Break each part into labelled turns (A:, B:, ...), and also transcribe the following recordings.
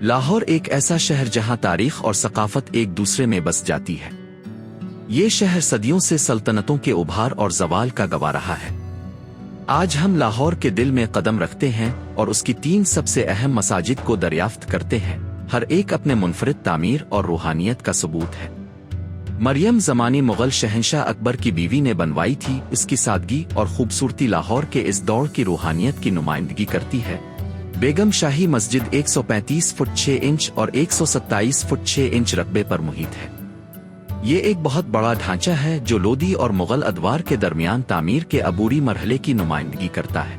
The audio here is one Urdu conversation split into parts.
A: لاہور ایک ایسا شہر جہاں تاریخ اور ثقافت ایک دوسرے میں بس جاتی ہے۔ یہ شہر صدیوں سے سلطنتوں کے ابھار اور زوال کا گواہ رہا ہے۔ آج ہم لاہور کے دل میں قدم رکھتے ہیں اور اس کی 3 سب سے اہم مساجد کو دریافت کرتے ہیں، ہر ایک اپنے منفرد تعمیر اور روحانیت کا ثبوت ہے۔ مریم زمانی مغل شہنشاہ اکبر کی بیوی نے بنوائی تھی۔ اس کی سادگی اور خوبصورتی لاہور کے اس دور کی روحانیت کی نمائندگی کرتی ہے۔ بیگم شاہی مسجد 135 فٹ 6 انچ اور 127 فٹ 6 انچ رقبے پر محیط ہے۔ یہ ایک بہت بڑا ڈھانچہ ہے جو لودھی اور مغل ادوار کے درمیان تعمیر کے عبوری مرحلے کی نمائندگی کرتا ہے۔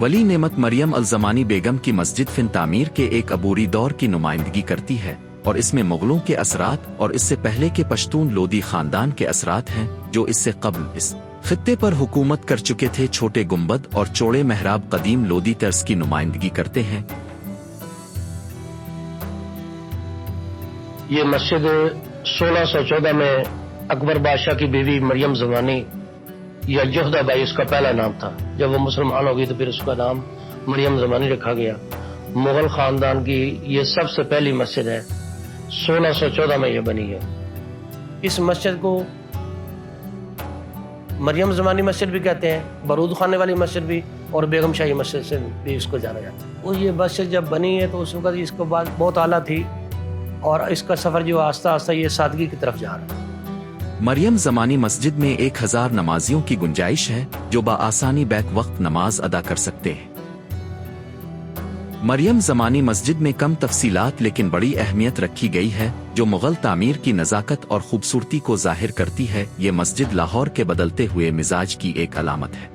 A: ولی نعمت مریم الزمانی بیگم کی مسجد فن تعمیر کے ایک عبوری دور کی نمائندگی کرتی ہے، اور اس میں مغلوں کے اثرات اور اس سے پہلے کے پشتون لودھی خاندان کے اثرات ہیں جو اس سے قبل اس خطے پر حکومت کر چکے تھے۔ چھوٹے گنبد اور چوڑے محراب قدیم لودھی طرز کی نمائندگی کرتے ہیں۔
B: یہ مسجد 1614 میں اکبر بادشاہ کی بیوی مریم زمانی یا جوہدہ بائی اس کا پہلا نام تھا۔ جب وہ مسلمان ہو گئی تو پھر اس کا نام مریم زمانی رکھا گیا۔ مغل خاندان کی یہ سب سے پہلی مسجد ہے، 1614 میں یہ بنی ہے۔ اس مسجد کو مریم زمانی مسجد بھی کہتے ہیں، بارود خانے والی مسجد بھی، اور بیگم شاہی مسجد سے بھی اس کو جانا جاتا ہے۔ وہ یہ مسجد جب بنی ہے تو اس وقت اس کے بعد بہت اعلیٰ تھی، اور اس کا سفر جو آہستہ آہستہ یہ سادگی کی طرف جا رہا ہے۔
A: مریم زمانی مسجد میں 1000 نمازیوں کی گنجائش ہے جو بآسانی بیک وقت نماز ادا کر سکتے ہیں۔ مریم زمانی مسجد میں کم تفصیلات لیکن بڑی اہمیت رکھی گئی ہے جو مغل تعمیر کی نزاکت اور خوبصورتی کو ظاہر کرتی ہے۔ یہ مسجد لاہور کے بدلتے ہوئے مزاج کی ایک علامت ہے۔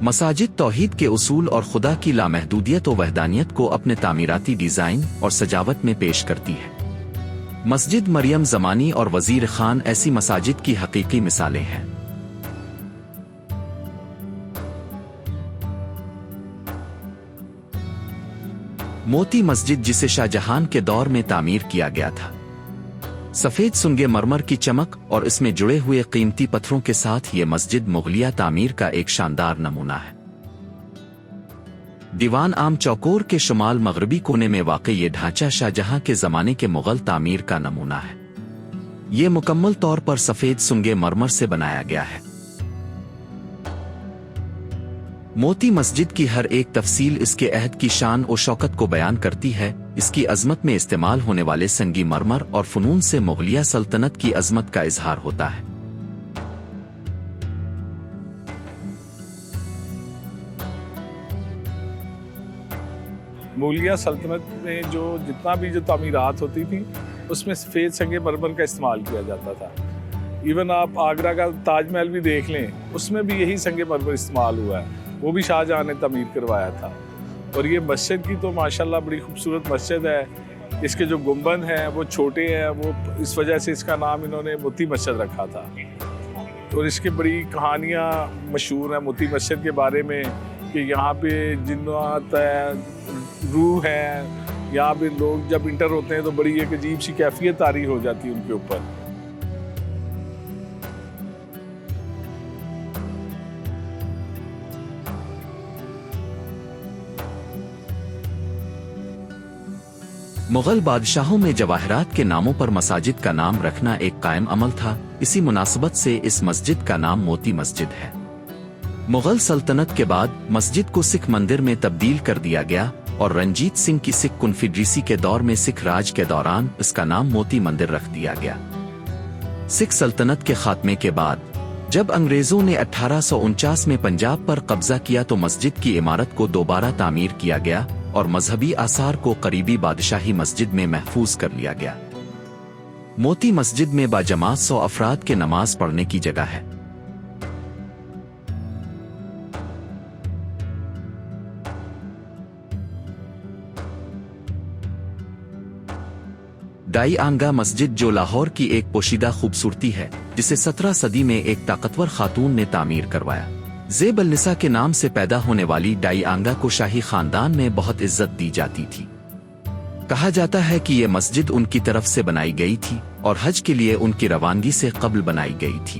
A: مساجد توحید کے اصول اور خدا کی لامحدودیت و وحدانیت کو اپنے تعمیراتی ڈیزائن اور سجاوٹ میں پیش کرتی ہے۔ مسجد مریم زمانی اور وزیر خان ایسی مساجد کی حقیقی مثالیں ہیں۔ موتی مسجد جسے شاہ جہان کے دور میں تعمیر کیا گیا تھا، سفید سنگے مرمر کی چمک اور اس میں جڑے ہوئے قیمتی پتھروں کے ساتھ یہ مسجد مغلیہ تعمیر کا ایک شاندار نمونہ ہے۔ دیوان عام چوکور کے شمال مغربی کونے میں واقع یہ ڈھانچہ شاہ جہاں کے زمانے کے مغل تعمیر کا نمونہ ہے۔ یہ مکمل طور پر سفید سنگے مرمر سے بنایا گیا ہے۔ موتی مسجد کی ہر ایک تفصیل اس کے عہد کی شان و شوکت کو بیان کرتی ہے۔ اس کی عظمت میں استعمال ہونے والے سنگی مرمر اور فنون سے مغلیہ سلطنت کی عظمت کا اظہار ہوتا ہے۔
C: مغلیہ سلطنت میں جتنا بھی تعمیرات ہوتی تھی اس میں سفید سنگ مرمر کا استعمال کیا جاتا تھا۔ ایون آپ آگرہ کا تاج محل بھی دیکھ لیں، اس میں بھی یہی سنگ مرمر استعمال ہوا ہے، وہ بھی شاہ جہاں نے تعمیر کروایا تھا۔ اور یہ مسجد کی تو ماشاءاللہ بڑی خوبصورت مسجد ہے۔ اس کے جو گنبد ہیں وہ چھوٹے ہیں، وہ اس وجہ سے اس کا نام انہوں نے موتی مسجد رکھا تھا۔ اور اس کی بڑی کہانیاں مشہور ہیں موتی مسجد کے بارے میں، کہ یہاں پہ جنات ہے، روح ہیں، یہاں پہ لوگ جب انٹر ہوتے ہیں تو بڑی ایک عجیب سی کیفیت طاری ہو جاتی ہے ان کے اوپر۔
A: مغل بادشاہوں میں جواہرات کے ناموں پر مساجد کا نام رکھنا ایک قائم عمل تھا۔ اسی مناسبت سے اس مسجد کا نام موتی مسجد ہے۔ مغل سلطنت کے بعد مسجد کو سکھ مندر میں تبدیل کر دیا گیا، اور رنجیت سنگھ کی سکھ کنفیڈریسی کے دور میں سکھ راج کے دوران اس کا نام موتی مندر رکھ دیا گیا۔ سکھ سلطنت کے خاتمے کے بعد جب انگریزوں نے 1849 میں پنجاب پر قبضہ کیا تو مسجد کی عمارت کو دوبارہ تعمیر کیا گیا اور مذہبی آثار کو قریبی بادشاہی مسجد میں محفوظ کر لیا گیا۔ موتی مسجد میں باجماعت 100 افراد کے نماز پڑھنے کی جگہ ہے۔ ڈائی آنگا مسجد جو لاہور کی ایک پوشیدہ خوبصورتی ہے، جسے 17 صدی میں ایک طاقتور خاتون نے تعمیر کروایا۔ زیب النساء کے نام سے پیدا ہونے والی ڈائی آنگا کو شاہی خاندان میں بہت عزت دی جاتی تھی۔ کہا جاتا ہے کہ یہ مسجد ان کی طرف سے بنائی گئی تھی اور حج کے لیے ان کی روانگی سے قبل بنائی گئی تھی۔